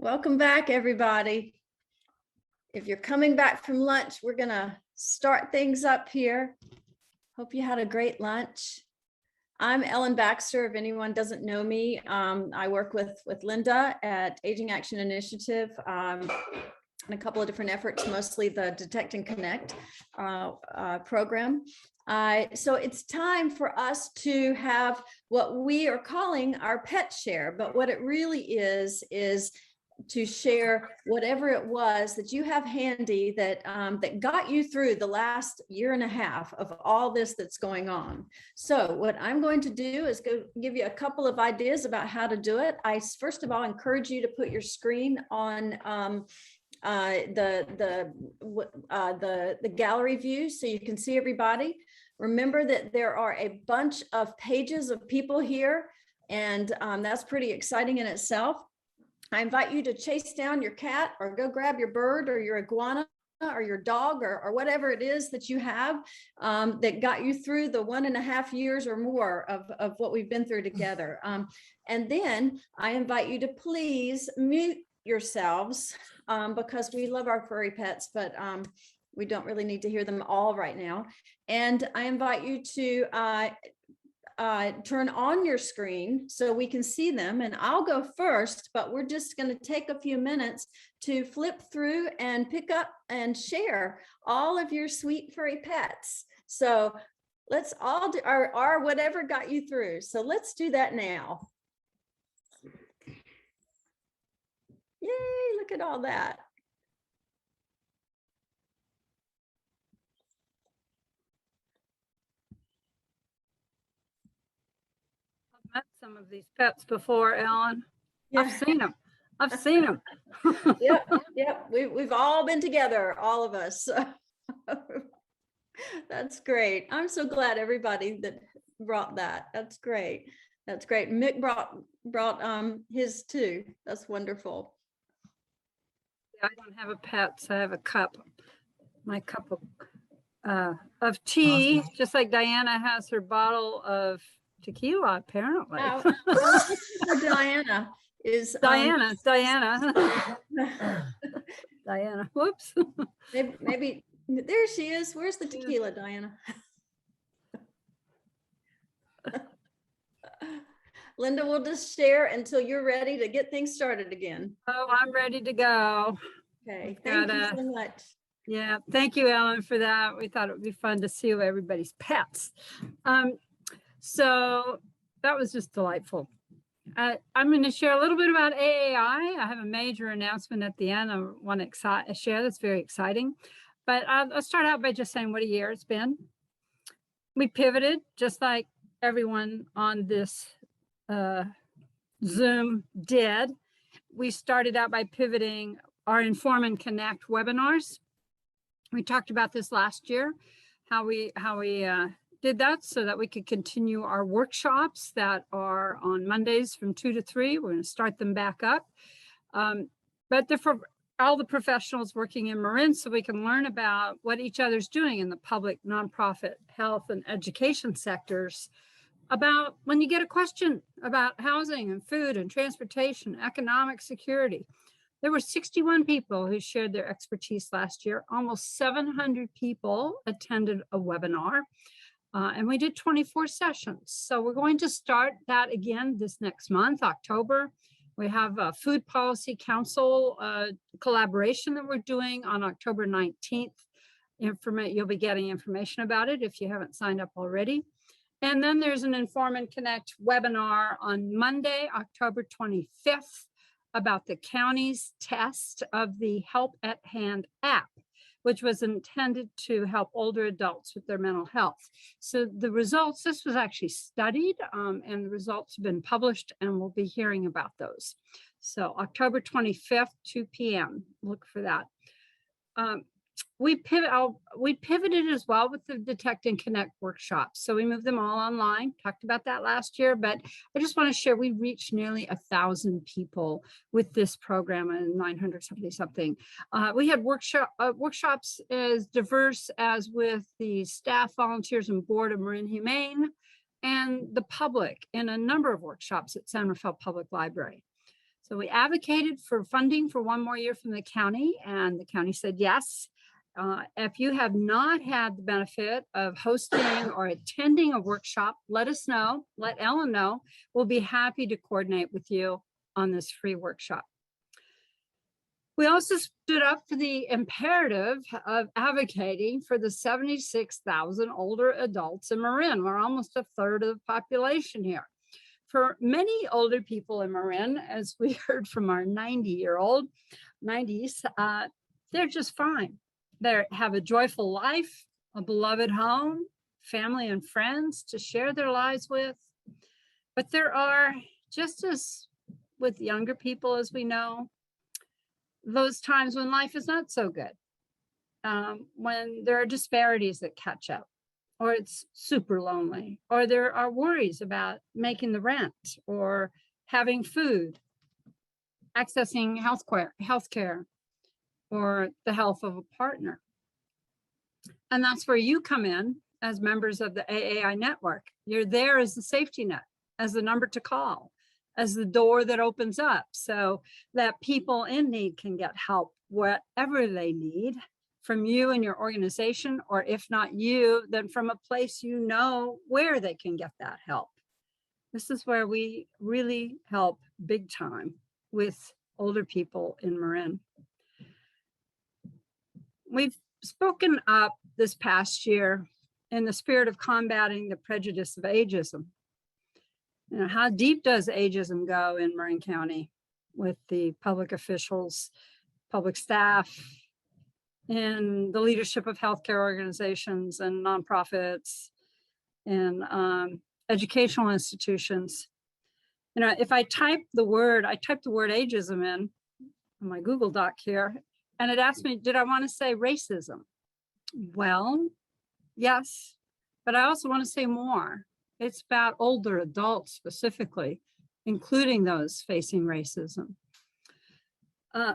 Welcome back, everybody. If you're coming back from lunch, we're gonna start things up here. Hope you had a great lunch. I'm Ellen Baxter. If anyone doesn't know me, I work with Linda at Aging Action Initiative and a couple of different efforts, mostly the Detect and Connect program. So it's time for us to have what we are calling our pet share, but what it really is to share whatever it was that you have handy that that got you through the last year and a half of all this that's going on. So what I'm going to do is give you a couple of ideas about how to do it. I first of all encourage you to put your screen on the gallery view so you can see everybody. Remember that there are a bunch of pages of people here, and that's pretty exciting in itself. I invite you to chase down your cat or go grab your bird or your iguana or your dog or whatever it is that you have that got you through the 1.5 years or more of what we've been through together. And then I invite you to please mute yourselves because we love our furry pets, but we don't really need to hear them all right now. And I invite you to turn on your screen so we can see them, and I'll go first, but we're just going to take a few minutes to flip through and pick up and share all of your sweet furry pets. So let's all do our whatever got you through. So let's do that now. Yay, look at all that. Met some of these pets before, Ellen. Yeah. I've seen them. Yep. We've all been together, all of us. That's great. I'm so glad everybody that brought that. That's great. That's great. Mick brought his too. That's wonderful. I don't have a pet, so I have a cup. My cup of tea, awesome. Just like Diana has her bottle of tequila, apparently. Diana is Diana. Diana. Whoops. maybe there she is. Where's the tequila, Diana? Linda, we'll just share until you're ready to get things started again. Oh, I'm ready to go. Okay, thank you so much. Yeah, thank you, Ellen, for that. We thought it would be fun to see everybody's pets. So that was just delightful. I'm going to share a little bit about AAI. I have a major announcement at the end I want to share that's very exciting. But I'll start out by just saying what a year it's been. We pivoted just like everyone on this Zoom did. We started out by pivoting our Inform and Connect webinars. We talked about this last year, how we did that so that we could continue our workshops that are on Mondays from 2 to 3. We're going to start them back up. But they're for all the professionals working in Marin so we can learn about what each other's doing in the public, nonprofit, health, and education sectors about when you get a question about housing and food and transportation, economic security. There were 61 people who shared their expertise last year. Almost 700 people attended a webinar. And we did 24 sessions. So we're going to start that again this next month, October. We have a Food Policy Council collaboration that we're doing on October 19th. You'll be getting information about it if you haven't signed up already. And then there's an Inform and Connect webinar on Monday, October 25th about the county's test of the Help at Hand app, which was intended to help older adults with their mental health. So the results, this was actually studied and the results have been published and we'll be hearing about those. So October 25th, 2 p.m., look for that. We pivoted as well with the Detect and Connect workshops. So we moved them all online, talked about that last year, but I just want to share, we reached nearly 1,000 people with this program and 970 something. We had workshops as diverse as with the staff, volunteers, and board of Marin Humane and the public in a number of workshops at San Rafael Public Library. So we advocated for funding for one more year from the county, and the county said yes. If you have not had the benefit of hosting or attending a workshop, let us know, let Ellen know. We'll be happy to coordinate with you on this free workshop. We also stood up for the imperative of advocating for the 76,000 older adults in Marin. We're almost a third of the population here. For many older people in Marin, as we heard from our 90s, they're just fine. They have a joyful life, a beloved home, family and friends to share their lives with. But there are, just as with younger people, as we know, those times when life is not so good, when there are disparities that catch up, or it's super lonely, or there are worries about making the rent or having food, accessing healthcare, or the health of a partner. And that's where you come in as members of the AAI network. You're there as the safety net, as the number to call, as the door that opens up so that people in need can get help whatever they need from you and your organization, or if not you, then from a place you know where they can get that help. This is where we really help big time with older people in Marin. We've spoken up this past year in the spirit of combating the prejudice of ageism. You know, how deep does ageism go in Marin County with the public officials, public staff, and the leadership of healthcare organizations and nonprofits and educational institutions? You know, if I type the word ageism in on my Google Doc here, and it asked me, did I want to say racism? Well, yes, but I also want to say more. It's about older adults specifically, including those facing racism.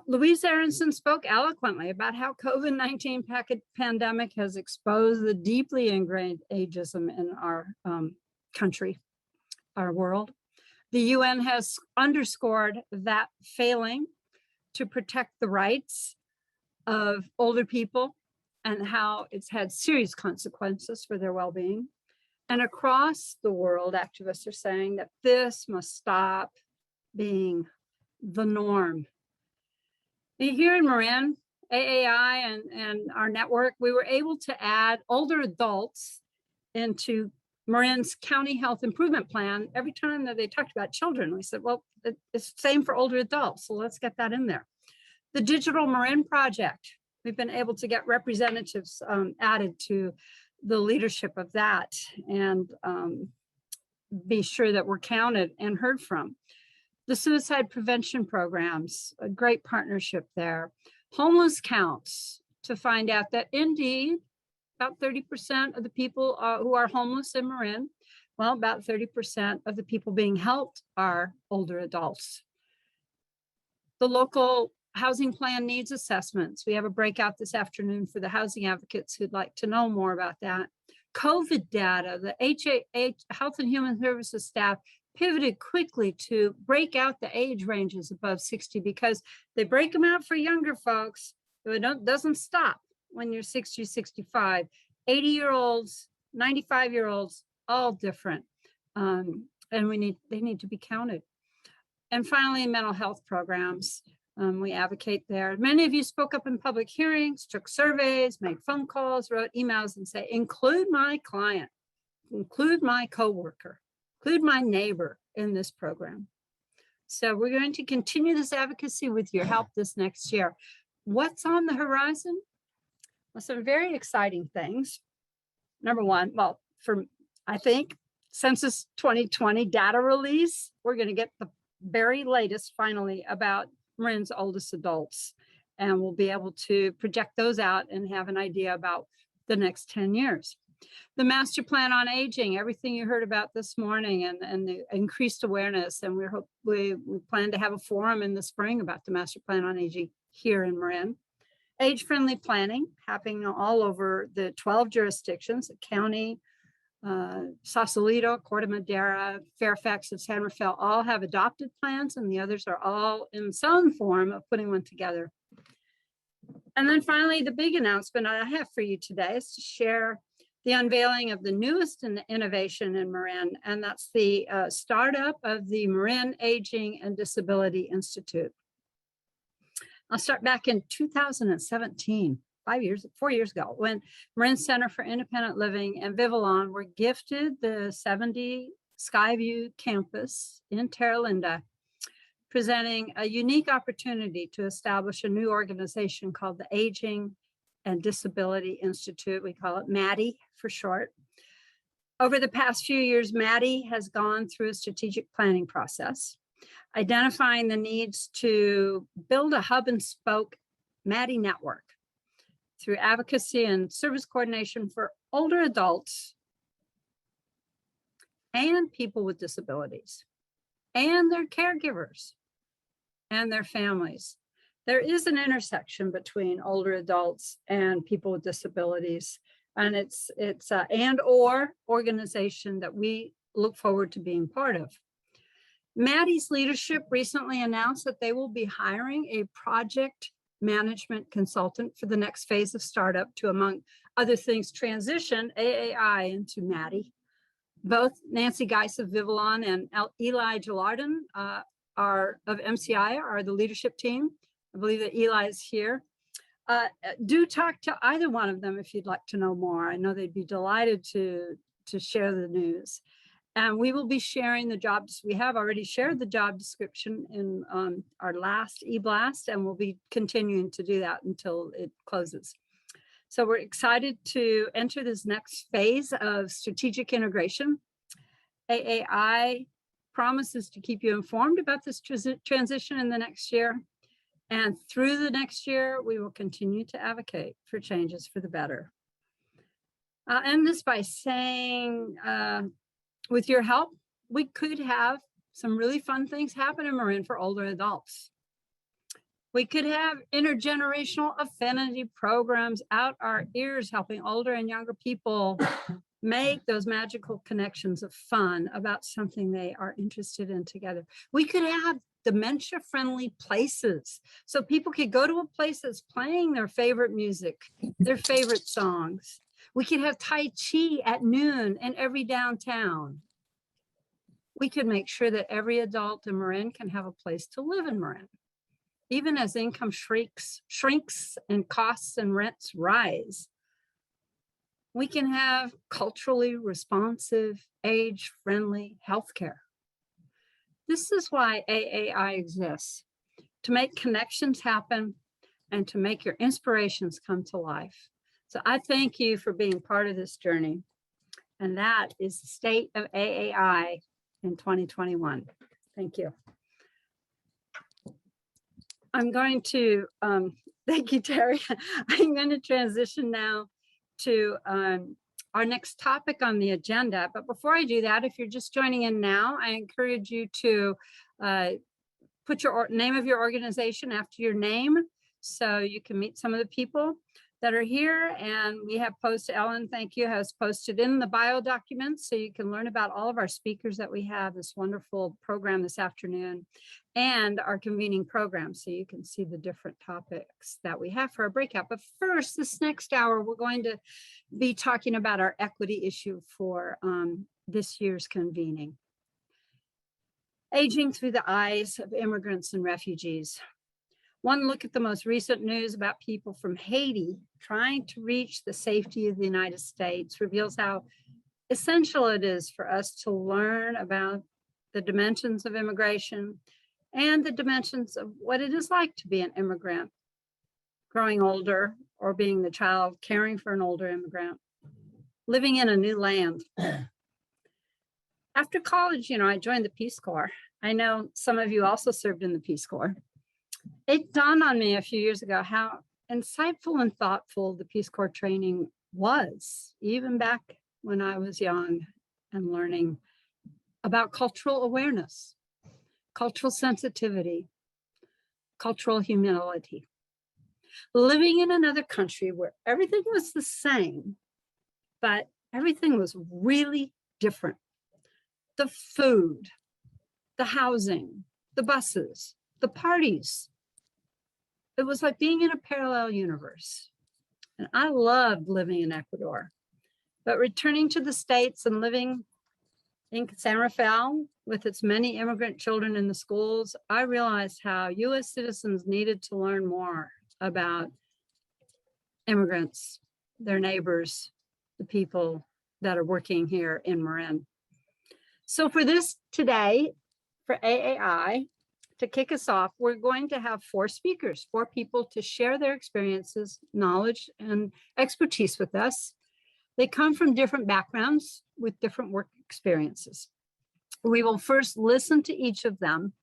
Louise Aronson spoke eloquently about how COVID-19 pandemic has exposed the deeply ingrained ageism in our country, our world. The UN has underscored that failing to protect the rights of older people and how it's had serious consequences for their well-being. And across the world, activists are saying that this must stop being the norm. Here in Marin, AAI and our network, we were able to add older adults into Marin's County Health Improvement Plan. Every time that they talked about children, we said, well, it's the same for older adults, so let's get that in there. The Digital Marin Project, we've been able to get representatives added to the leadership of that and be sure that we're counted and heard from. The suicide prevention programs, a great partnership there. Homeless counts to find out that indeed about 30% of the people who are homeless in Marin, well, about 30% of the people being helped are older adults. The local housing plan needs assessments. We have a breakout this afternoon for the housing advocates who'd like to know more about that. COVID data, the Health and Human Services staff pivoted quickly to break out the age ranges above 60 because they break them out for younger folks. It doesn't stop when you're 60, 65, 80-year-olds, 95-year-olds, all different. And they need to be counted. And finally, mental health programs. We advocate there. Many of you spoke up in public hearings, took surveys, made phone calls, wrote emails and say, include my client, include my coworker, include my neighbor in this program. So we're going to continue this advocacy with your help this next year. What's on the horizon? Well, some very exciting things. Number one, well, I think Census 2020 data release, we're going to get the very latest finally about Marin's oldest adults, and we'll be able to project those out and have an idea about the next 10 years. The master plan on aging, everything you heard about this morning and the increased awareness. And we plan to have a forum in the spring about the master plan on aging here in Marin. Age-friendly planning happening all over the 12 jurisdictions, the county, Sausalito, Corte Madera, Fairfax, and San Rafael all have adopted plans, and the others are all in some form of putting one together. And then finally, the big announcement I have for you today is to share the unveiling of the newest innovation in Marin, and that's the startup of the Marin Aging and Disability Institute. I'll start back in 2017, 4 years ago, when Marin Center for Independent Living and Vivalon were gifted the 70 Skyview campus in Terra Linda, presenting a unique opportunity to establish a new organization called the Aging and Disability Institute. We call it MADI for short. Over the past few years, MADI has gone through a strategic planning process, identifying the needs to build a hub and spoke MADI network through advocacy and service coordination for older adults and people with disabilities and their caregivers and their families. There is an intersection between older adults and people with disabilities, and it's an and/or organization that we look forward to being part of. MADI's leadership recently announced that they will be hiring a project management consultant for the next phase of startup to, among other things, transition AAI into MADI. Both Nancy Geis of Vivalon and Eli Gillardin are of MCI, are the leadership team. I believe that Eli is here. Do talk to either one of them if you'd like to know more. I know they'd be delighted to share the news. And we will be sharing the jobs. We have already shared the job description in our last e-blast, and we'll be continuing to do that until it closes. So we're excited to enter this next phase of strategic integration. AAI promises to keep you informed about this transition in the next year. And through the next year, we will continue to advocate for changes for the better. I'll end this by saying, with your help, we could have some really fun things happen in Marin for older adults. We could have intergenerational affinity programs out our ears, helping older and younger people make those magical connections of fun about something they are interested in together. We could have dementia-friendly places, so people could go to a place that's playing their favorite music, their favorite songs. We could have Tai Chi at noon in every downtown. We could make sure that every adult in Marin can have a place to live in Marin, even as income shrinks and costs and rents rise. We can have culturally responsive, age-friendly healthcare. This is why AAI exists, to make connections happen and to make your inspirations come to life. So I thank you for being part of this journey. And that is the state of AAI in 2021. Thank you. I'm going to, thank you, Terry. I'm going to transition now to our next topic on the agenda. But before I do that, if you're just joining in now, I encourage you to put your name of your organization after your name so you can meet some of the people that are here. And we have posted, Ellen, thank you, has posted in the bio documents so you can learn about all of our speakers that we have this wonderful program this afternoon and our convening program so you can see the different topics that we have for our breakout. But first, this next hour, we're going to be talking about our equity issue for this year's convening. Aging through the eyes of immigrants and refugees. One look at the most recent news about people from Haiti trying to reach the safety of the United States reveals how essential it is for us to learn about the dimensions of immigration and the dimensions of what it is like to be an immigrant, growing older, or being the child caring for an older immigrant, living in a new land. After college, I joined the Peace Corps. I know some of you also served in the Peace Corps. It dawned on me a few years ago how insightful and thoughtful the Peace Corps training was, even back when I was young and learning about cultural awareness, cultural sensitivity, cultural humility. Living in another country where everything was the same, but everything was really different. The food, the housing, the buses, the parties. It was like being in a parallel universe. And I loved living in Ecuador. But returning to the States and living in San Rafael with its many immigrant children in the schools, I realized how US citizens needed to learn more about immigrants, their neighbors, the people that are working here in Marin. So for this today, for AAI, to kick us off, we're going to have 4 speakers, 4 people to share their experiences, knowledge, and expertise with us. They come from different backgrounds with different work experiences. We will first listen to each of them,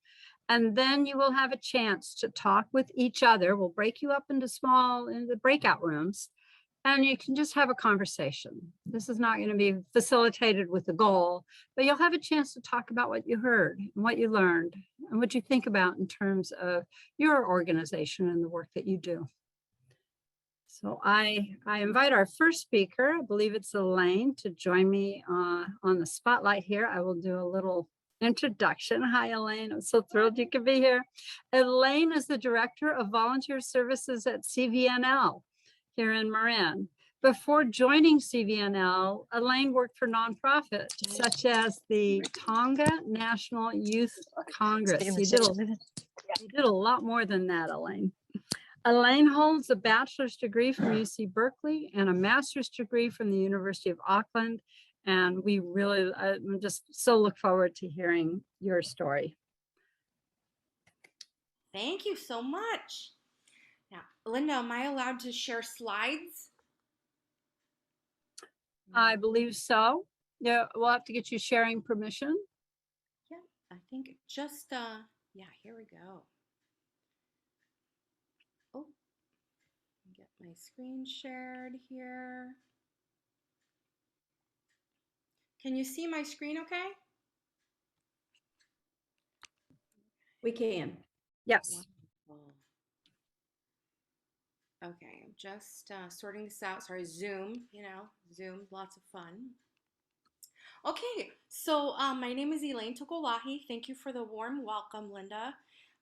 and then you will have a chance to talk with each other. We'll break you up into the breakout rooms, and you can just have a conversation. This is not going to be facilitated with a goal, but you'll have a chance to talk about what you heard and what you learned and what you think about in terms of your organization and the work that you do. So I invite our first speaker, I believe it's Elaine, to join me on the spotlight here. I will do a little introduction. Hi, Elaine. I'm so thrilled you could be here. Elaine is the Director of Volunteer Services at CVNL here in Marin. Before joining CVNL, Elaine worked for nonprofits such as the Tonga National Youth Congress. You did a lot more than that, Elaine. Elaine holds a bachelor's degree from UC Berkeley and a master's degree from the University of Auckland. And we really just so look forward to hearing your story. Thank you so much. Now, Linda, am I allowed to share slides? I believe so. Yeah, we'll have to get you sharing permission. Yeah, I think just, yeah, here we go. Oh, get my screen shared here. Can you see my screen okay? We can. Yes. Wonderful. Okay, I'm just sorting this out. Sorry, Zoom, Zoom, lots of fun. Okay, so my name is Elaine Tokolahi. Thank you for the warm welcome, Linda.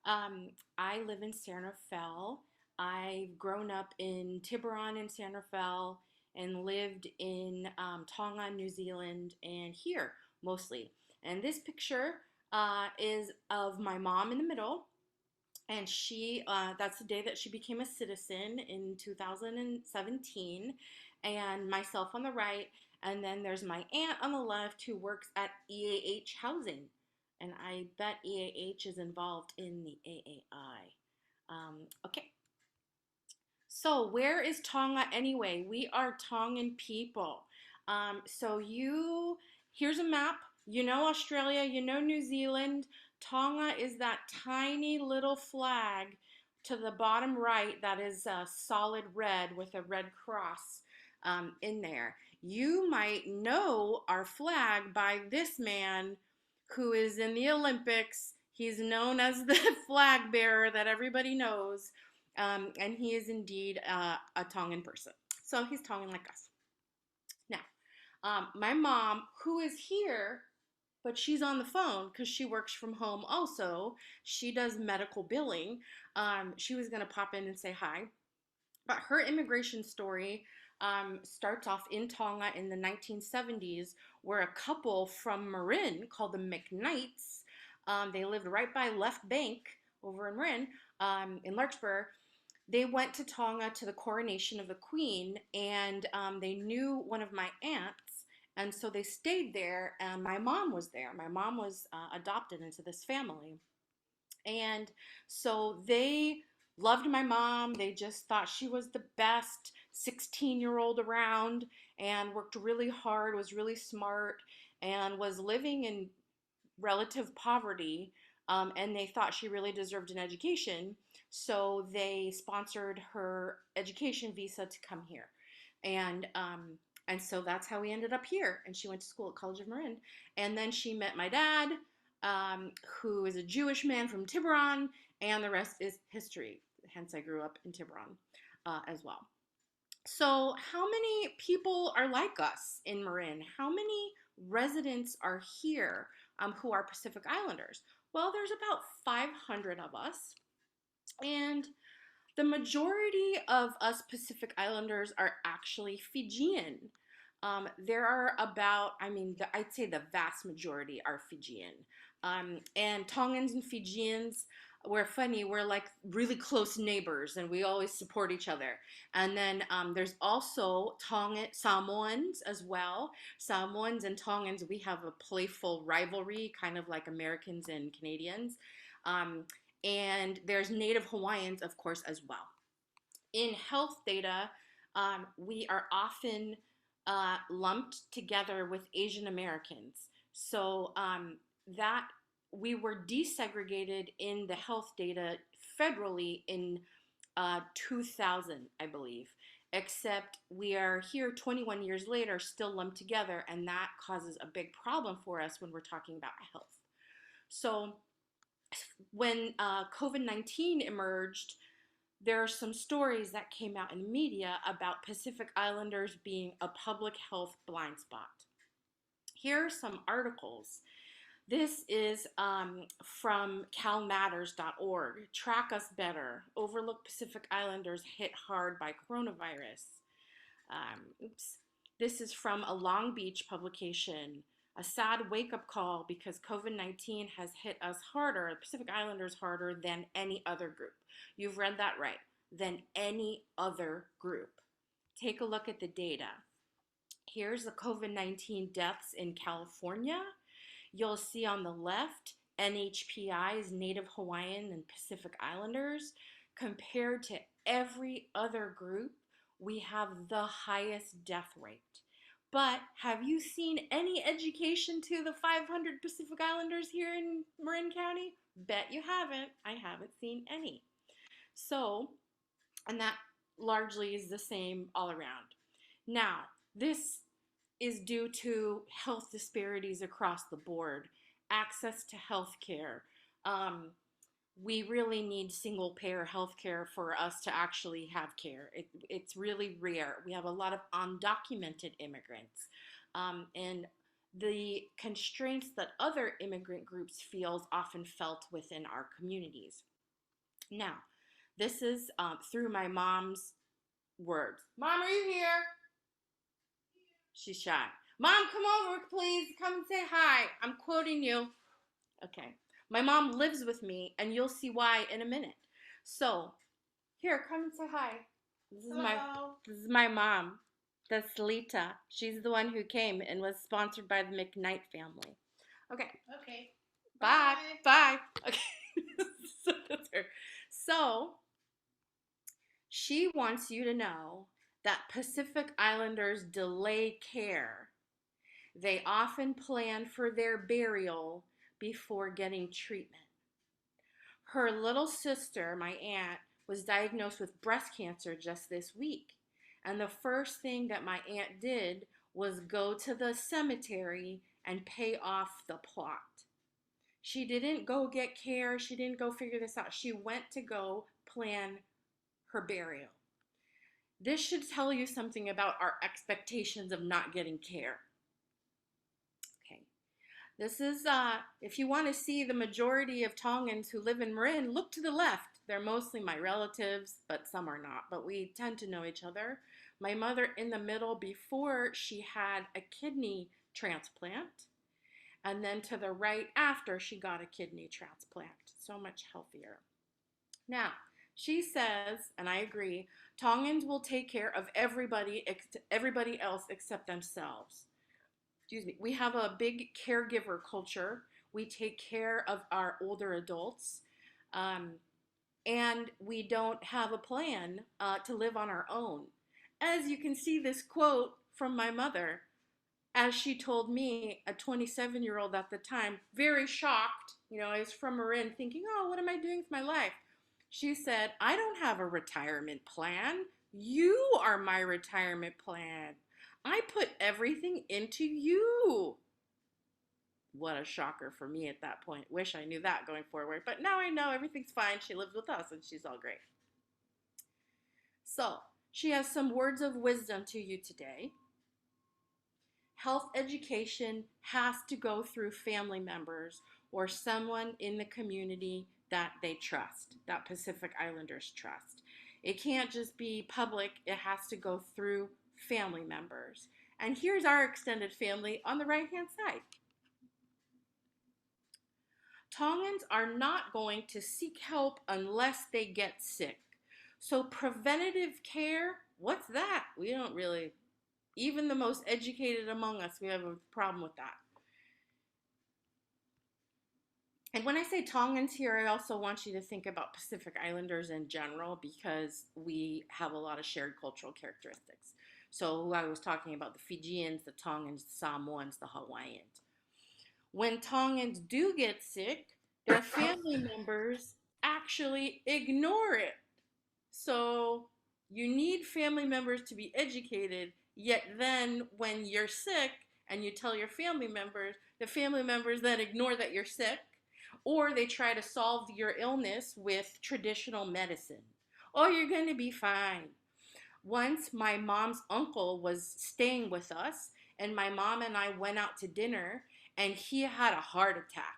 I live in San Rafael. I've grown up in Tiburon in San Rafael and lived in Tonga, New Zealand, and here mostly. And this picture is of my mom in the middle. And that's the day that she became a citizen in 2017, and myself on the right. And then there's my aunt on the left who works at EAH Housing. And I bet EAH is involved in the AAI. Okay. So where is Tonga anyway? We are Tongan people. Here's a map. You know Australia, you know New Zealand. Tonga is that tiny little flag to the bottom right that is solid red with a red cross in there. You might know our flag by this man who is in the Olympics. He's known as the flag bearer that everybody knows. And he is indeed a Tongan person. So he's Tongan like us. Now, my mom, who is here, but she's on the phone because she works from home also. She does medical billing. She was going to pop in and say hi. But her immigration story starts off in Tonga in the 1970s, where a couple from Marin called the McKnights, they lived right by Left Bank over in Marin, in Larkspur. They went to Tonga to the coronation of the Queen, and they knew one of my aunts, and so they stayed there, and my mom was there. My mom was adopted into this family. And so they loved my mom. They just thought she was the best 16-year-old around and worked really hard, was really smart, and was living in relative poverty. And they thought she really deserved an education. So they sponsored her education visa to come here. And so that's how we ended up here. And she went to school at College of Marin. And then she met my dad, who is a Jewish man from Tiburon, and the rest is history. Hence, I grew up in Tiburon as well. So, how many people are like us in Marin? How many residents are here who are Pacific Islanders? Well, there's about 500 of us, and the majority of us Pacific Islanders are actually Fijian. There are about, I'd say the vast majority are Fijian. And Tongans and Fijians, we're funny, we're like really close neighbors and we always support each other. And then there's also Samoans as well. Samoans and Tongans, we have a playful rivalry, kind of like Americans and Canadians. Um, and there's Native Hawaiians, of course, as well. In health data, we are often lumped together with Asian Americans. So that we were desegregated in the health data federally in 2000, I believe. Except we are here 21 years later, still lumped together, and that causes a big problem for us when we're talking about health. So when COVID-19 emerged, there are some stories that came out in the media about Pacific Islanders being a public health blind spot. Here are some articles. This is from calmatters.org. Track Us Better. Overlooked Pacific Islanders hit hard by coronavirus. This is from a Long Beach publication. A sad wake-up call because COVID-19 has hit us harder, Pacific Islanders harder than any other group. You've read that right, than any other group. Take a look at the data. Here's the COVID-19 deaths in California. You'll see on the left, NHPI's Native Hawaiian and Pacific Islanders. Compared to every other group, we have the highest death rate. But have you seen any education to the 500 Pacific Islanders here in Marin County? Bet you haven't. I haven't seen any. So, and that largely is the same all around. Now, this is due to health disparities across the board, access to health care. We really need single payer health care for us to actually have care. It's really rare. We have a lot of undocumented immigrants. And the constraints that other immigrant groups feel is often felt within our communities. Now, this is through my mom's words. Mom, are you here? She's shy. Mom, come over, please. Come and say hi. I'm quoting you. Okay. My mom lives with me, and you'll see why in a minute. So, here, come and say hi. This is my mom. That's Lita. She's the one who came and was sponsored by the McKnight family. Okay. Okay. Bye. Bye. Okay. So that's her. So, she wants you to know that Pacific Islanders delay care. They often plan for their burial before getting treatment. Her little sister, my aunt, was diagnosed with breast cancer just this week. And the first thing that my aunt did was go to the cemetery and pay off the plot. She didn't go get care. She didn't go figure this out. She went to go plan her burial. This should tell you something about our expectations of not getting care. Okay. This is, if you want to see the majority of Tongans who live in Marin, look to the left. They're mostly my relatives, but some are not. But we tend to know each other. My mother in the middle before she had a kidney transplant. And then to the right after she got a kidney transplant. So much healthier. Now, she says, and I agree, Tongans will take care of everybody else except themselves. Excuse me. We have a big caregiver culture. We take care of our older adults. And we don't have a plan to live on our own. As you can see this quote from my mother, as she told me, a 27-year-old at the time, very shocked, I was from Marin thinking, oh, what am I doing with my life? She said, I don't have a retirement plan. You are my retirement plan. I put everything into you. What a shocker for me at that point. Wish I knew that going forward. But now I know everything's fine. She lives with us and she's all great. So She has some words of wisdom to you today. Health education has to go through family members or someone in the community that they trust, that Pacific Islanders trust. It can't just be public, it has to go through family members. And here's our extended family on the right-hand side. Tongans are not going to seek help unless they get sick. So preventative care, what's that? We don't really, even the most educated among us, we have a problem with that. And when I say Tongans here, I also want you to think about Pacific Islanders in general because we have a lot of shared cultural characteristics. So I was talking about the Fijians, the Tongans, the Samoans, the Hawaiians. When Tongans do get sick, their family members actually ignore it. So you need family members to be educated, yet then when you're sick and you tell your family members, the family members then ignore that you're sick, or they try to solve your illness with traditional medicine. Oh, you're going to be fine. Once my mom's uncle was staying with us, and my mom and I went out to dinner, and he had a heart attack.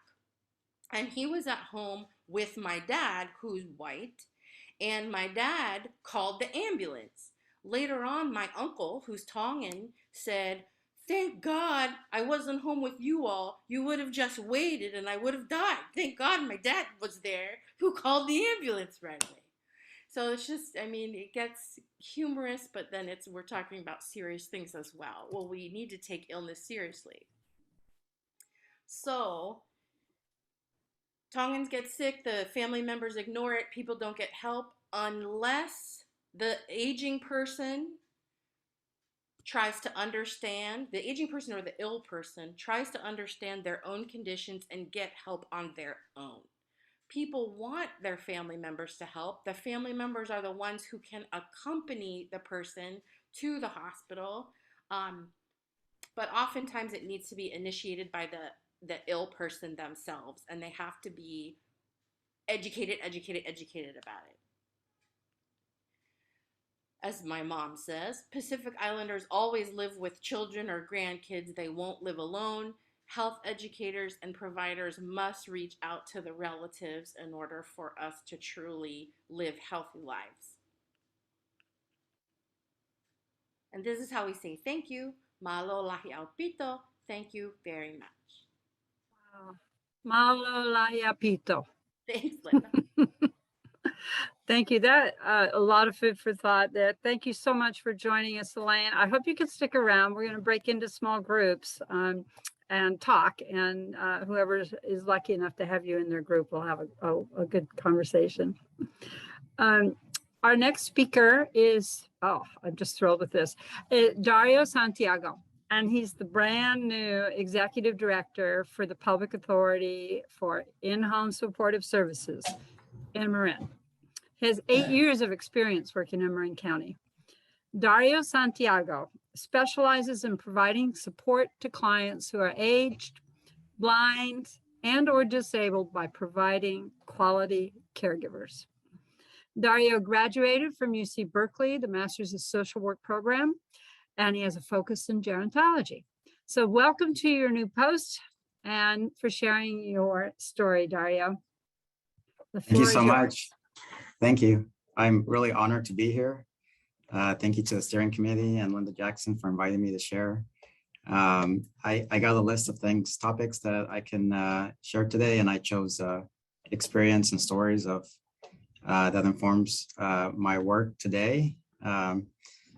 And he was at home with my dad, who's white, and my dad called the ambulance. Later on, my uncle, who's Tongan, said, "Thank God I wasn't home with you all. You would have just waited and I would have died. Thank God my dad was there who called the ambulance right away." So it's just, I mean, it gets humorous, but then we're talking about serious things as well. Well, we need to take illness seriously. So Tongans get sick, the family members ignore it, people don't get help unless the aging person tries to understand, the aging person or the ill person tries to understand their own conditions and get help on their own. People want their family members to help. The family members are the ones who can accompany the person to the hospital. But oftentimes it needs to be initiated by the ill person themselves, and they have to be educated about it. As my mom says, Pacific Islanders always live with children or grandkids. They won't live alone. Health educators and providers must reach out to the relatives in order for us to truly live healthy lives. And this is how we say thank you. Malo lahi au pito. Thank you very much. Wow. Malo layapito. Thanks, Linda. Thank you. That a lot of food for thought there. Thank you so much for joining us, Elaine. I hope you can stick around. We're going to break into small groups and talk, and whoever is lucky enough to have you in their group will have a good conversation. Our next speaker is, I'm just thrilled with this, Dario Santiago. And he's the brand new executive director for the Public Authority for In-Home Supportive Services in Marin. He has 8 years of experience working in Marin County. Dario Santiago specializes in providing support to clients who are aged, blind, and or disabled by providing quality caregivers. Dario graduated from UC Berkeley, the Master's of Social Work program, and he has a focus in gerontology. So welcome to your new post and for sharing your story, Dario. Thank you so much. Thank you. I'm really honored to be here. Thank you to the steering committee and Linda Jackson for inviting me to share. I got a list of topics that I can share today, and I chose experience and stories of that informs my work today.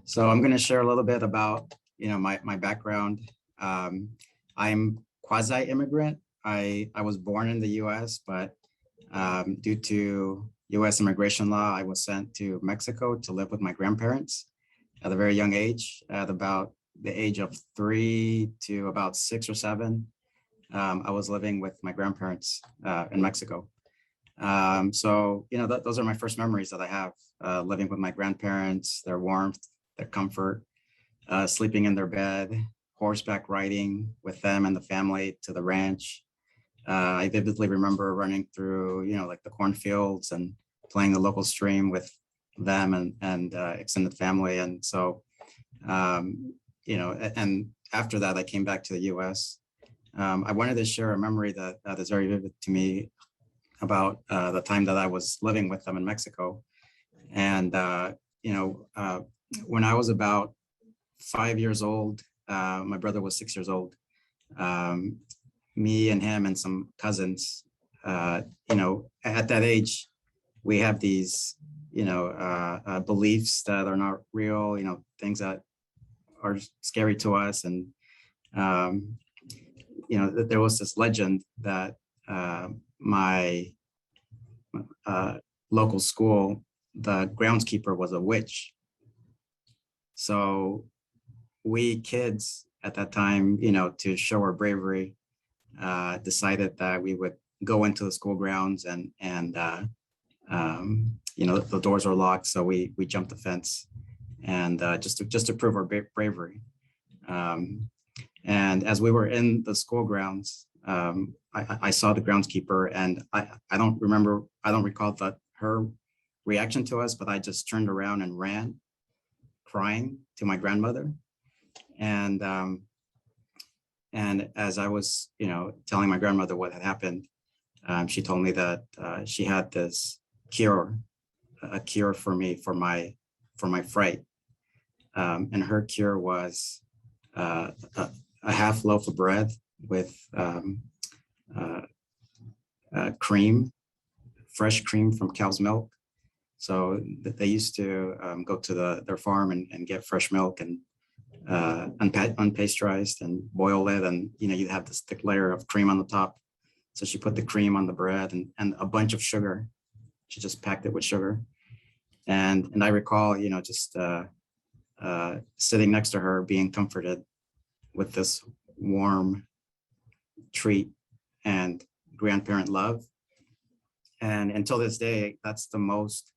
So I'm going to share a little bit about, my background. I'm quasi-immigrant. I was born in the U.S., but due to U.S. immigration law, I was sent to Mexico to live with my grandparents at a very young age, at about the age of 3 to about 6 or 7. I was living with my grandparents in Mexico. So, those are my first memories that I have, living with my grandparents, their warmth, their comfort, sleeping in their bed, horseback riding with them and the family to the ranch. I vividly remember running through, like the cornfields and playing the local stream with them and extended family. And so, and after that, I came back to the US. I wanted to share a memory that is very vivid to me about the time that I was living with them in Mexico. And, when I was about 5 years old, my brother was 6 years old. Me and him and some cousins, at that age, we have these, beliefs that are not real, things that are scary to us. And, there was this legend that my local school, the groundskeeper was a witch. So we kids at that time, to show our bravery, decided that we would go into the school grounds and the doors were locked. So we jumped the fence and just to prove our bravery. And as we were in the school grounds, I saw the groundskeeper, and I don't recall her reaction to us, but I just turned around and ran, crying, to my grandmother. And as I was, telling my grandmother what had happened, she told me that she had this a cure for me for my fright, and her cure was a half loaf of bread with cream, fresh cream from cow's milk. So they used to go to their farm and get fresh milk and unpasteurized and boil it, and you have this thick layer of cream on the top. So she put the cream on the bread and a bunch of sugar. She just packed it with sugar, and I recall just sitting next to her, being comforted with this warm treat and grandparent love. And until this day, that's the most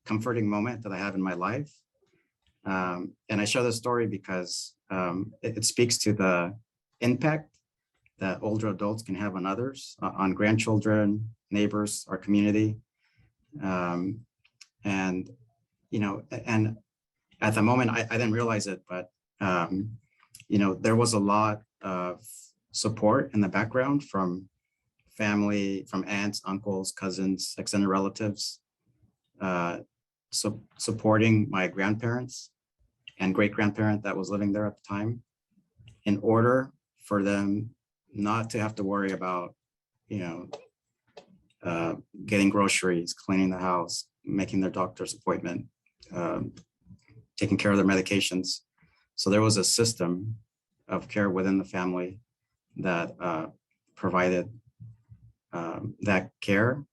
comforting moment that I have in my life. And I share this story because it speaks to the impact that older adults can have on others, on grandchildren, neighbors, our community. And at the moment, I didn't realize it, but there was a lot of support in the background from family, from aunts, uncles, cousins, extended relatives, supporting my grandparents and great-grandparent that was living there at the time, in order for them not to have to worry about, getting groceries, cleaning the house, making their doctor's appointment, taking care of their medications. So there was a system of care within the family that provided that care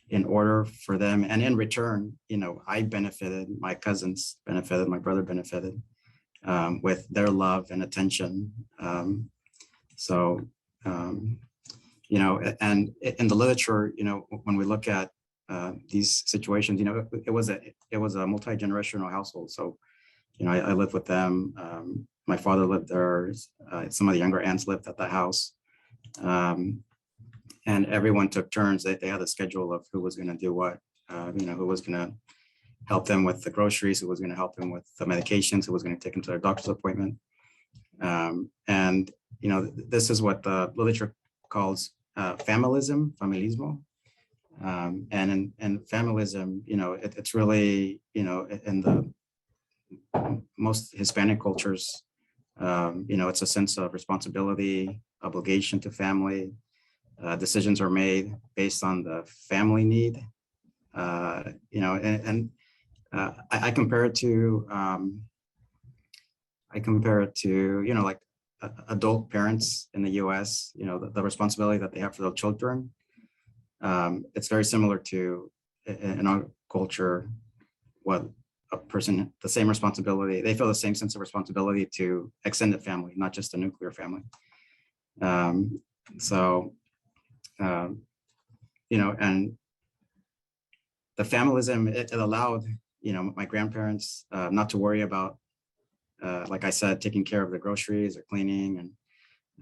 in order for them. And in return, I benefited, my cousins benefited, my brother benefited with their love and attention. And in the literature, when we look at these situations, it was a multi-generational household. So, I lived with them. My father lived there. Some of the younger aunts lived at the house. And everyone took turns. They had a schedule of who was going to do what, who was going to help them with the groceries, who was going to help them with the medications, who was going to take them to their doctor's appointment. This is what the literature calls familismo. And in familism, it's really, in the most Hispanic cultures, it's a sense of responsibility, obligation to family. Decisions are made based on the family need, I compare it to, like adult parents in the U.S. The responsibility that they have for their children. It's very similar to in our culture, what a person, the same responsibility, they feel the same sense of responsibility to extended family, not just a nuclear family. And the familism, it allowed, my grandparents not to worry about, like I said, taking care of the groceries or cleaning.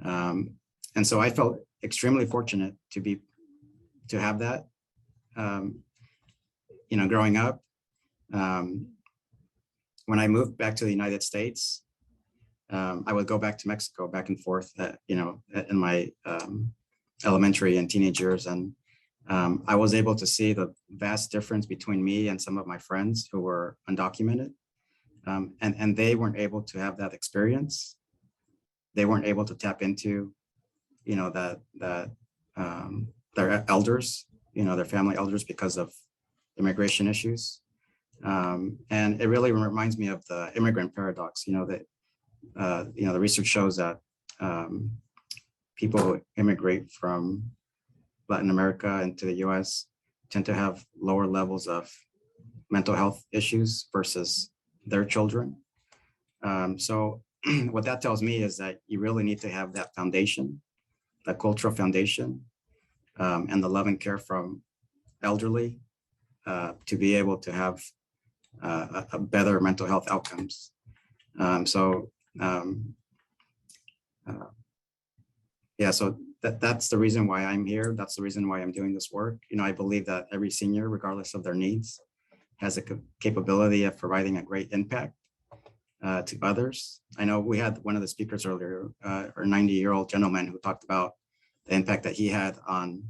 And so I felt extremely fortunate to have that, growing up. When I moved back to the United States, I would go back to Mexico, back and forth, in my elementary and teenage years. And I was able to see the vast difference between me and some of my friends who were undocumented. And they weren't able to have that experience. They weren't able to tap into, their elders, their family elders, because of immigration issues. And it really reminds me of the immigrant paradox, that the research shows that people who immigrate from Latin America into the US tend to have lower levels of mental health issues versus their children. So what that tells me is that you really need to have that foundation, that cultural foundation, and the love and care from elderly to be able to have a better mental health outcomes. So that's the reason why I'm here. That's the reason why I'm doing this work. I believe that every senior, regardless of their needs, has a capability of providing a great impact to others. I know we had one of the speakers earlier, a 90-year-old gentleman who talked about the impact that he had on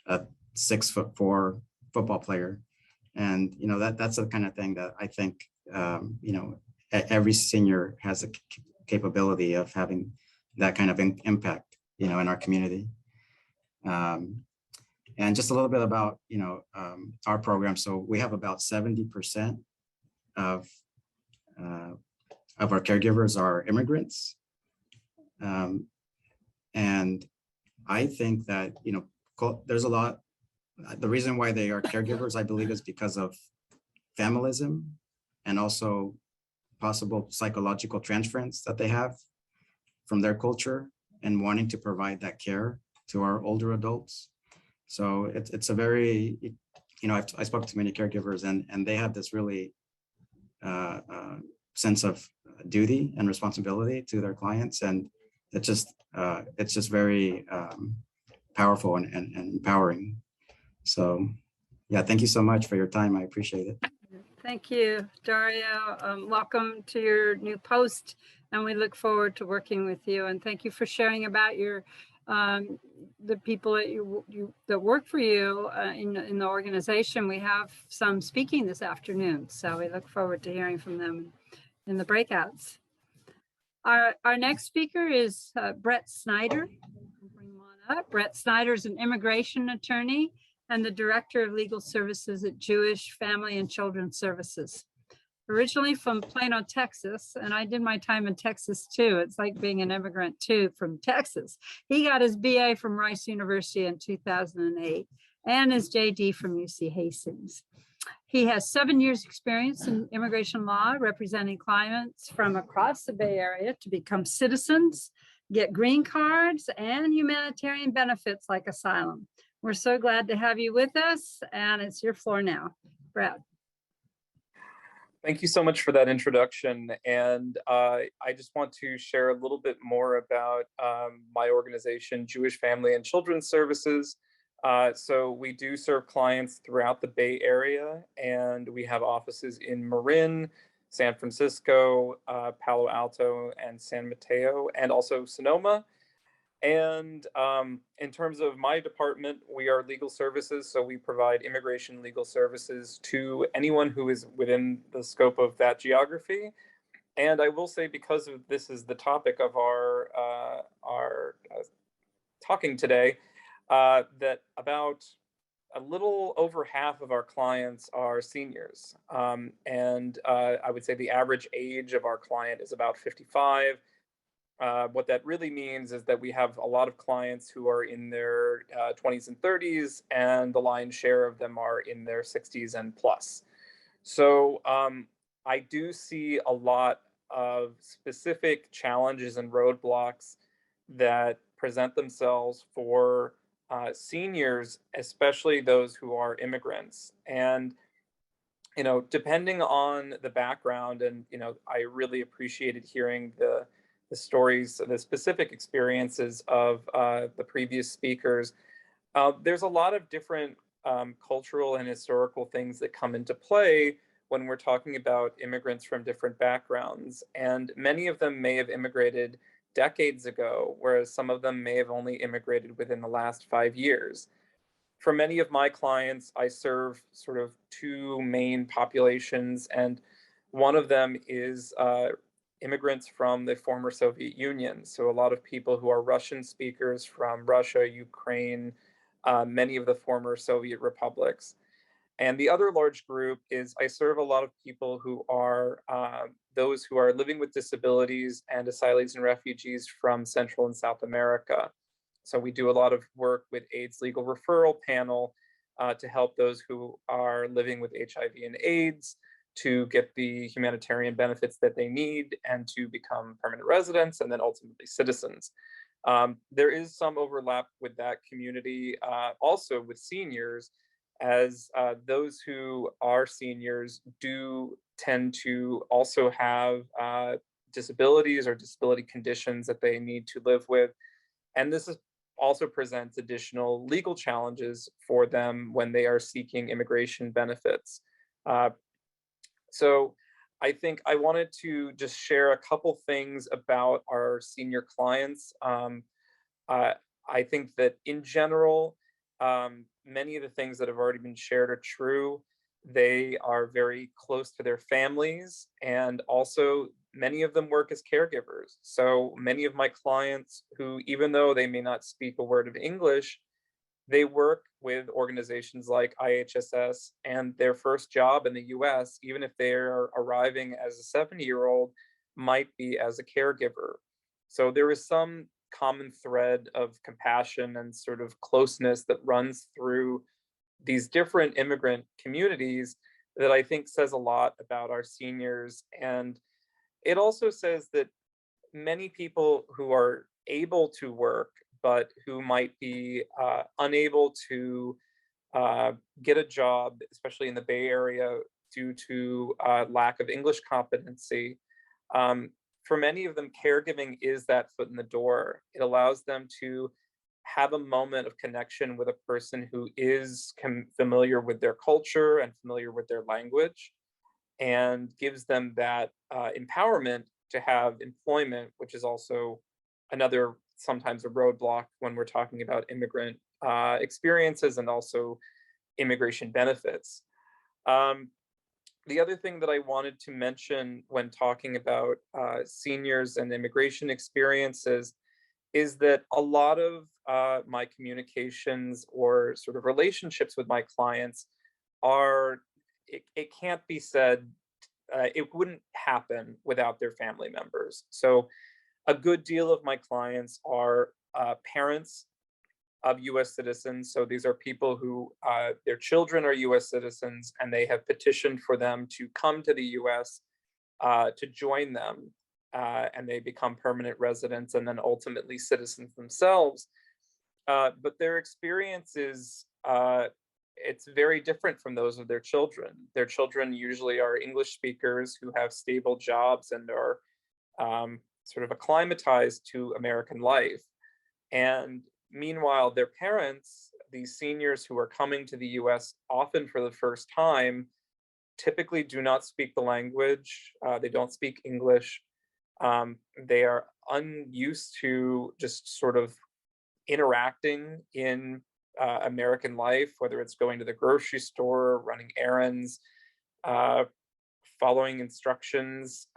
a 6'4" football player. And, that's the kind of thing that I think, every senior has a capability of having that kind of impact, in our community. And just a little bit about, our program. So we have about 70% of our caregivers are immigrants. And I think that, there's a lot, the reason why they are caregivers, I believe, is because of familism and also possible psychological transference that they have from their culture and wanting to provide that care to our older adults. So it's a very, I spoke to many caregivers and they have this really sense of duty and responsibility to their clients. And it's just very powerful and empowering. So yeah, thank you so much for your time. I appreciate it. Thank you, Dario. Welcome to your new post, and we look forward to working with you. And thank you for sharing about your the people that that work for you in the organization. We have some speaking this afternoon, so we look forward to hearing from them in the breakouts. Our next speaker is Brett Snyder. Bring him on up. Brett Snyder is an immigration attorney and the Director of Legal Services at Jewish Family and Children's Services. Originally from Plano, Texas, and I did my time in Texas too. It's like being an immigrant too from Texas. He got his BA from Rice University in 2008 and his JD from UC Hastings. He has 7 years experience in immigration law, representing clients from across the Bay Area to become citizens, get green cards, and humanitarian benefits like asylum. We're so glad to have you with us, and it's your floor now. Brad. Thank you so much for that introduction. And I just want to share a little bit more about my organization, Jewish Family and Children's Services. So we do serve clients throughout the Bay Area, and we have offices in Marin, San Francisco, Palo Alto, and San Mateo, and also Sonoma. And in terms of my department, we are legal services. So we provide immigration legal services to anyone who is within the scope of that geography. And I will say, because of this is the topic of our talking today, that about a little over half of our clients are seniors. And I would say the average age of our client is about 55. What that really means is that we have a lot of clients who are in their 20s and 30s, and the lion's share of them are in their 60s and plus. So I do see a lot of specific challenges and roadblocks that present themselves for seniors, especially those who are immigrants. And depending on the background, and I really appreciated hearing the stories, the specific experiences of the previous speakers. There's a lot of different cultural and historical things that come into play when we're talking about immigrants from different backgrounds. And many of them may have immigrated decades ago, whereas some of them may have only immigrated within the last 5 years. For many of my clients, I serve sort of two main populations, and one of them is immigrants from the former Soviet Union. So a lot of people who are Russian speakers from Russia, Ukraine, many of the former Soviet republics. And the other large group is I serve a lot of people who are those who are living with disabilities and asylees and refugees from Central and South America. So we do a lot of work with AIDS Legal Referral Panel to help those who are living with HIV and AIDS to get the humanitarian benefits that they need and to become permanent residents and then ultimately citizens. There is some overlap with that community also with seniors, as those who are seniors do tend to also have disabilities or disability conditions that they need to live with. And this also presents additional legal challenges for them when they are seeking immigration benefits. So I think I wanted to just share a couple things about our senior clients. I think that in general, many of the things that have already been shared are true. They are very close to their families, and also many of them work as caregivers. So many of my clients who, even though they may not speak a word of English, they work with organizations like IHSS, and their first job in the US, even if they're arriving as a 70-year-old, might be as a caregiver. So there is some common thread of compassion and sort of closeness that runs through these different immigrant communities that I think says a lot about our seniors. And it also says that many people who are able to work, but who might be unable to get a job, especially in the Bay Area, due to lack of English competency. For many of them, caregiving is that foot in the door. It allows them to have a moment of connection with a person who is familiar with their culture and familiar with their language, and gives them that empowerment to have employment, which is also another sometimes a roadblock when we're talking about immigrant experiences and also immigration benefits. The other thing that I wanted to mention when talking about seniors and immigration experiences is that a lot of my communications or sort of relationships with my clients are, it can't be said, it wouldn't happen without their family members. So a good deal of my clients are parents of US citizens. So these are people who their children are US citizens, and they have petitioned for them to come to the US to join them, and they become permanent residents and then ultimately citizens themselves. But their experience is, it's very different from those of their children. Their children usually are English speakers who have stable jobs and are sort of acclimatized to American life. And meanwhile, their parents, these seniors who are coming to the US often for the first time, typically do not speak the language. They don't speak English. They are unused to just sort of interacting in American life, whether it's going to the grocery store, running errands, following instructions.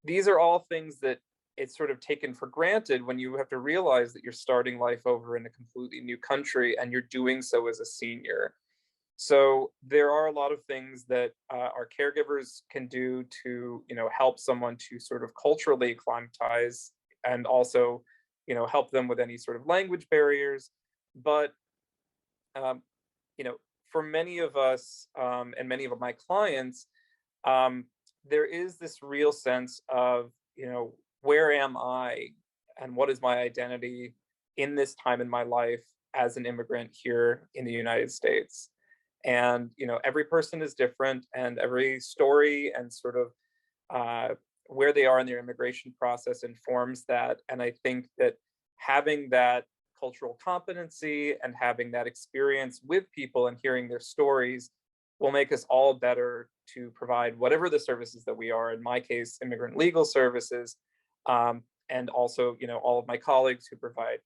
These are all things that it's sort of taken for granted when you have to realize that you're starting life over in a completely new country and you're doing so as a senior. So there are a lot of things that our caregivers can do to, help someone to sort of culturally acclimatize, and also, help them with any sort of language barriers. But, for many of us and many of my clients, there is this real sense of, where am I and what is my identity in this time in my life as an immigrant here in the United States? And, every person is different, and every story and sort of where they are in their immigration process informs that. And I think that having that cultural competency and having that experience with people and hearing their stories will make us all better to provide whatever the services that we are, in my case, immigrant legal services, and also, all of my colleagues who provide,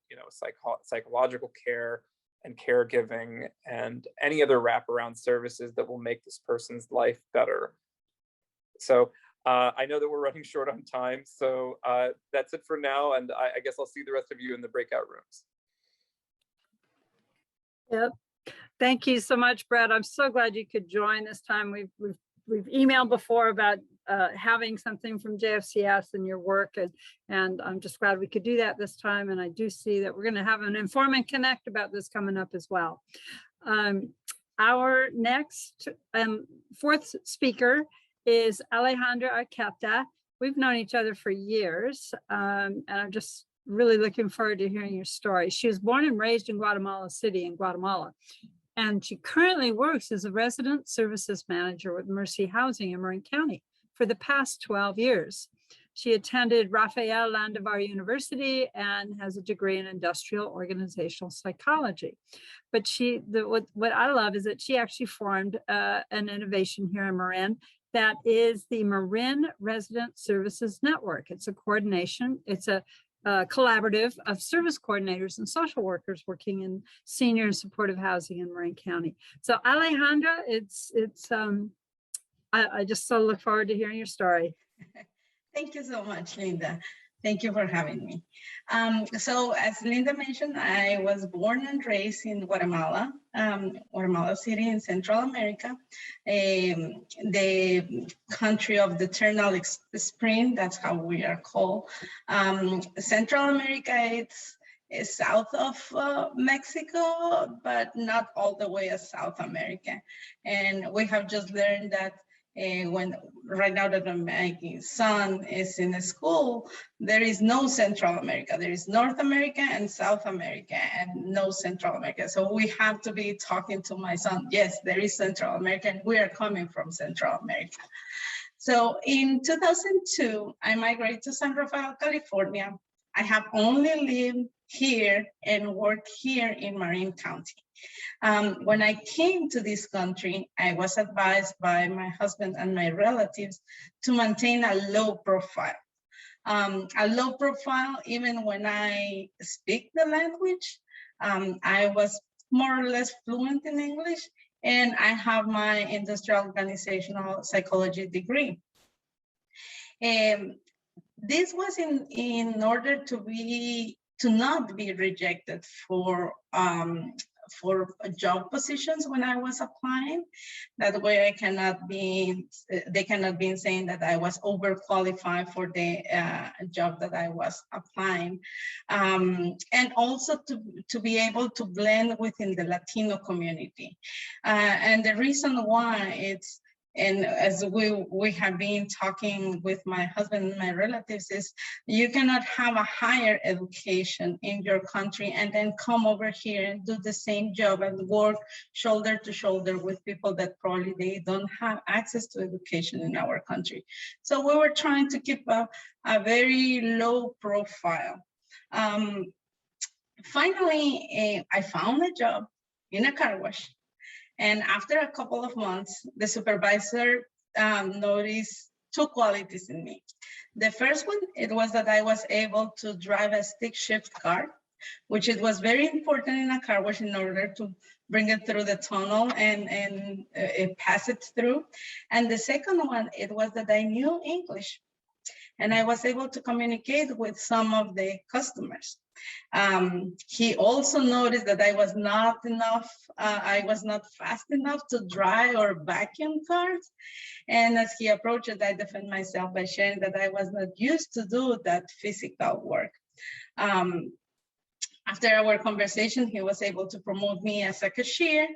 psychological care and caregiving and any other wraparound services that will make this person's life better. So I know that we're running short on time, so that's it for now. And I guess I'll see the rest of you in the breakout rooms. Yep. Thank you so much, Brett. I'm so glad you could join this time. We've emailed before about having something from JFCS and your work, and I'm just glad we could do that this time. And I do see that we're going to have an Inform and Connect about this coming up as well. Our next fourth speaker is Alejandra Arqueta. We've known each other for years, and I'm just really looking forward to hearing your story. She was born and raised in Guatemala City in Guatemala, and she currently works as a resident services manager with Mercy Housing in Marin County for the past 12 years. She attended Rafael Landivar University and has a degree in industrial organizational psychology. But what I love is that she actually formed an innovation here in Marin that is the Marin Resident Services Network. It's a coordination, it's a collaborative of service coordinators and social workers working in senior and supportive housing in Marin County. So Alejandra, I just so look forward to hearing your story. Thank you so much, Linda. Thank you for having me. So as Linda mentioned, I was born and raised in Guatemala, Guatemala City in Central America, the country of the eternal spring, that's how we are called. Central America, it's south of Mexico, but not all the way as South America. And we have just learned that right now that my son is in school, there is no Central America. There is North America and South America and no Central America. So we have to be talking to my son. Yes, there is Central America and we are coming from Central America. So in 2002, I migrated to San Rafael, California. I have only lived here and worked here in Marin County. When I came to this country, I was advised by my husband and my relatives to maintain a low profile. Even when I speak the language. I was more or less fluent in English, and I have my industrial organizational psychology degree. This was in order to not be rejected for job positions when I was applying. That way they cannot be saying that I was overqualified for the job that I was applying. And also to be able to blend within the Latino community. And the reason why and as we have been talking with my husband and my relatives, is you cannot have a higher education in your country and then come over here and do the same job and work shoulder to shoulder with people that probably they don't have access to education in our country. So we were trying to keep a very low profile. Finally, I found a job in a car wash. And after a couple of months, the supervisor noticed two qualities in me. The first one, it was that I was able to drive a stick shift car, which it was very important in a car wash in order to bring it through the tunnel and pass it through. And the second one, it was that I knew English and I was able to communicate with some of the customers. He also noticed that I was not fast enough to dry or vacuum cars. And as he approached it, I defended myself by sharing that I was not used to do that physical work. After our conversation, he was able to promote me as a cashier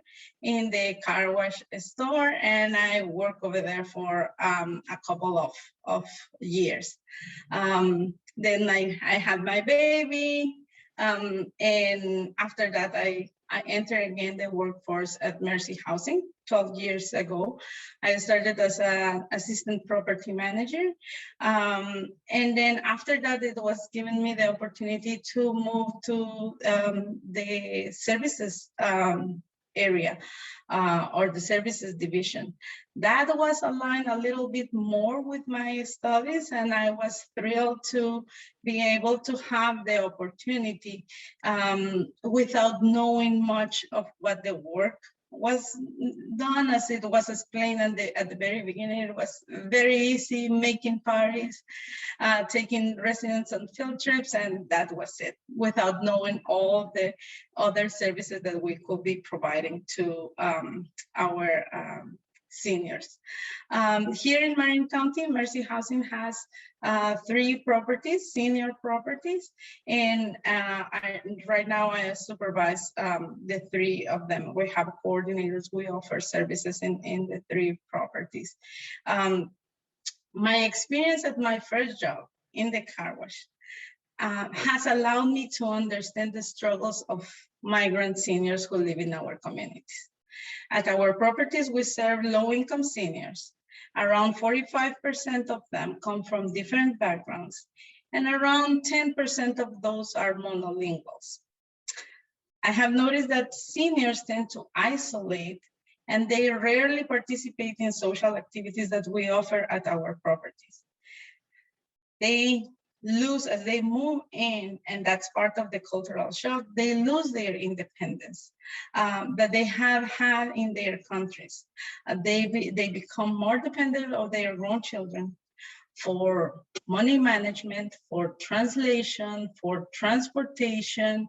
in the car wash store, and I worked over there for a couple of years. Then I had my baby, and after that, I entered again the workforce at Mercy Housing 12 years ago. I started as an assistant property manager. And then after that, it was given me the opportunity to move to the services area or the services division. That was aligned a little bit more with my studies, and I was thrilled to be able to have the opportunity without knowing much of what the work was done. As it was explained at the very beginning, it was very easy, making parties, taking residents on field trips, and that was it, without knowing all the other services that we could be providing to our seniors. Here in Marin County, Mercy Housing has 3 properties, senior properties, and right now I supervise the 3 of them. We have coordinators, we offer services in the 3 properties. My experience at my first job in the car wash has allowed me to understand the struggles of migrant seniors who live in our communities. At our properties, we serve low-income seniors. Around 45% of them come from different backgrounds, and around 10% of those are monolinguals. I have noticed that seniors tend to isolate, and they rarely participate in social activities that we offer at our properties. They lose as they move in, and that's part of the cultural shock, they lose their independence that they have had in their countries. They become more dependent on their grown children for money management, for translation, for transportation,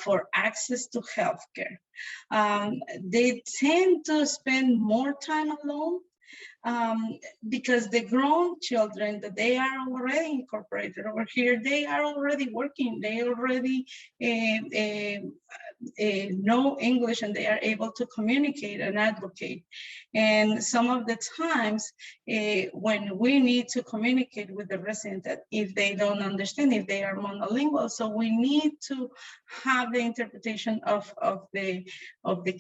for access to healthcare. They tend to spend more time alone because the grown children that they are already incorporated over here, they are already working, they already know English, and they are able to communicate and advocate. And some of the times when we need to communicate with the resident, that if they don't understand, if they are monolingual, so we need to have the interpretation of the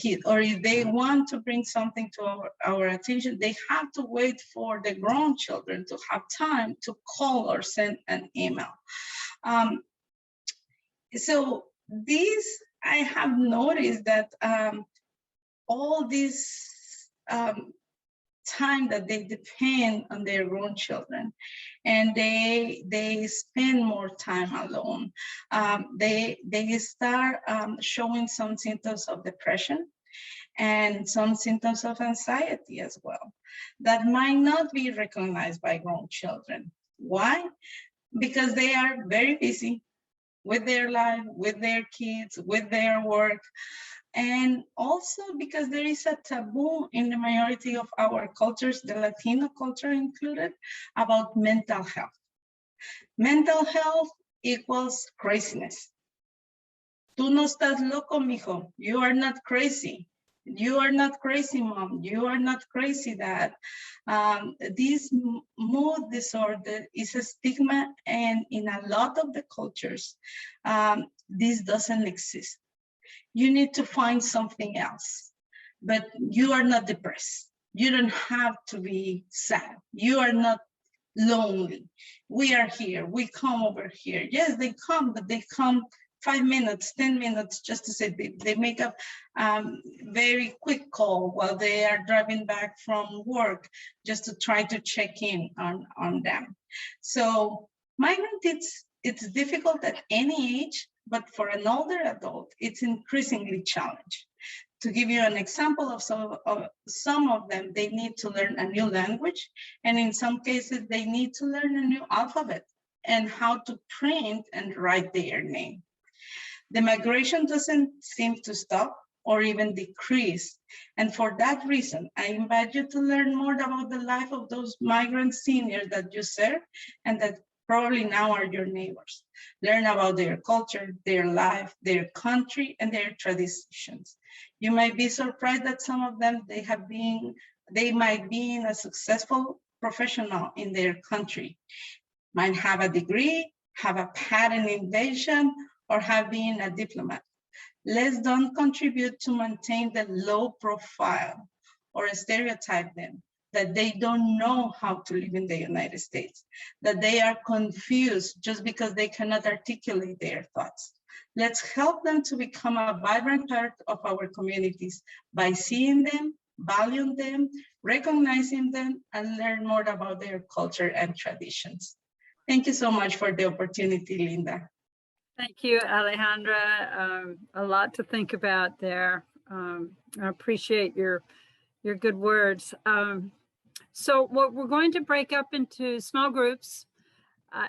kid, or if they want to bring something to our attention, they have to wait for the grown children to have time to call or send an email. So these, I have noticed that all this time that they depend on their grown children, and they spend more time alone, they start showing some symptoms of depression and some symptoms of anxiety as well, that might not be recognized by grown children. Why? Because they are very busy with their life, with their kids, with their work, and also because there is a taboo in the majority of our cultures, the Latino culture included, about mental health. Mental health equals craziness. Tú no estás loco, mijo. You are not crazy. You are not crazy, mom. You are not crazy, dad. This mood disorder is a stigma, and in a lot of the cultures, this doesn't exist. You need to find something else, but you are not depressed. You don't have to be sad. You are not lonely. We are here. We come over here. Yes, they come, but they come 5 minutes, 10 minutes, just to say they make a very quick call while they are driving back from work, just to try to check in on them. So migrant, it's difficult at any age, but for an older adult, it's increasingly challenging. To give you an example of some of them, they need to learn a new language, and in some cases, they need to learn a new alphabet and how to print and write their name. The migration doesn't seem to stop or even decrease. And for that reason, I invite you to learn more about the life of those migrant seniors that you serve and that probably now are your neighbors. Learn about their culture, their life, their country, and their traditions. You might be surprised that some of them, they might be a successful professional in their country, might have a degree, have a patent invention, or have been a diplomat. Let's don't contribute to maintain the low profile or stereotype them, that they don't know how to live in the United States, that they are confused just because they cannot articulate their thoughts. Let's help them to become a vibrant part of our communities by seeing them, valuing them, recognizing them, and learn more about their culture and traditions. Thank you so much for the opportunity, Linda. Thank you, Alejandra. A lot to think about there. I appreciate your good words. So we're going to break up into small groups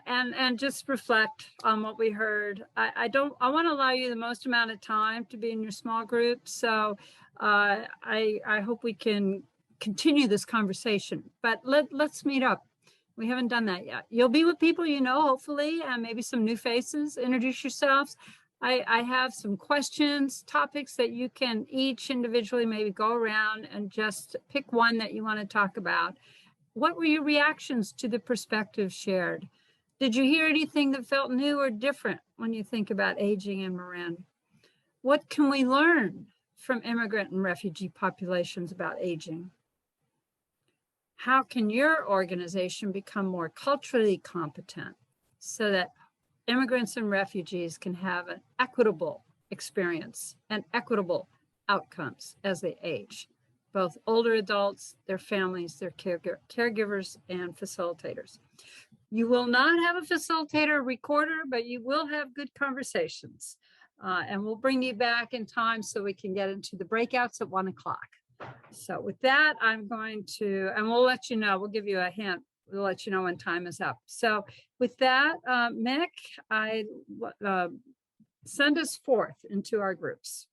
and just reflect on what we heard. I want to allow you the most amount of time to be in your small group. So I hope we can continue this conversation, but let's meet up. We haven't done that yet. You'll be with people you know, hopefully, and maybe some new faces. Introduce yourselves. I have some questions, topics that you can each individually maybe go around and just pick one that you want to talk about. What were your reactions to the perspectives shared? Did you hear anything that felt new or different when you think about aging in Marin? What can we learn from immigrant and refugee populations about aging? How can your organization become more culturally competent so that immigrants and refugees can have an equitable experience and equitable outcomes as they age, both older adults, their families, their caregivers, and facilitators? You will not have a facilitator or recorder, but you will have good conversations. And we'll bring you back in time so we can get into the breakouts at 1 o'clock. So with that, I'm going to, and we'll let you know, we'll give you a hint. We'll let you know when time is up. So with that, Mick, send us forth into our groups.